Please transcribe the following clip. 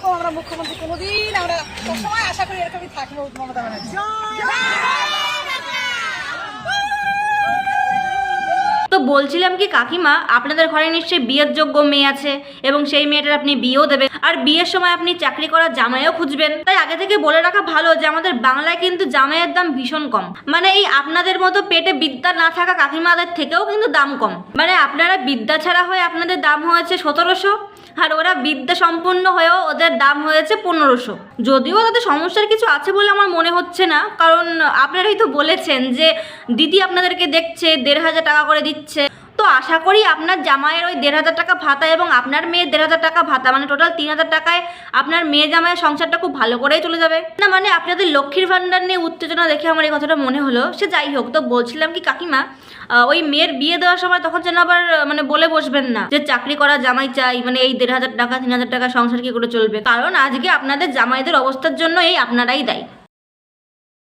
এরকম আমরা মুখ্যমন্ত্রী কোনোদিন আমরা সবসময় আশা করি এরকমই থাকবো মমতা ব্যানার্জি। তো বলছিলাম কি কাকিমা, আপনাদের ঘরে নিশ্চয়ই বিয়ের যোগ্য মেয়ে আছে এবং সেই মেয়েটার আপনি বিয়েও দেবেন, আর বিয়ের সময় আপনি চাকরি করার জামাইও খুঁজবেন। তাই আগে থেকে বলে রাখা ভালো যে আমাদের বাংলায় কিন্তু জামাইয়ের দাম ভীষণ কম। মানে এই আপনাদের মতো পেটে বিদ্যা না থাকা কাকিমাদের থেকেও কিন্তু দাম কম। মানে আপনারা বিদ্যা ছাড়া হয়ে আপনাদের দাম হয়েছে 1700, আর ওরা বিদ্যা সম্পূর্ণ হয়েও ওদের দাম হয়েছে 1500। যদিও তাদের সমস্যার কিছু আছে বলে আমার মনে হচ্ছে না, কারণ আপনারাই তো বলেছেন যে দিদি আপনাদেরকে দেখছে, 1500 টাকা করে দিচ্ছে। তো আশা করি আপনার জামাইয়ের ওই 1500 টাকা ভাতা এবং আপনার মেয়ের 1500 টাকা ভাতা, মানে টোটাল 3000 টাকায় আপনার মেয়ে জামাইয়ের সংসারটা খুব ভালো করেই চলে যাবে না। মানে আপনাদের লক্ষ্মীর ভাণ্ডার নিয়ে উত্তেজনা দেখে আমার এই কথাটা মনে হলো। সে যাই হোক, তো বলছিলাম কি কাকিমা, ওই মেয়ের বিয়ে দেওয়ার সময় তখন যেন আবার মানে বলে বসবেন না যে চাকরি করা জামাই চাই, মানে এই 1500 টাকা 3000 টাকা সংসার কি করে চলবে। কারণ আজকে আপনাদের জামাইদের অবস্থার জন্য এই আপনারাই দায়ী।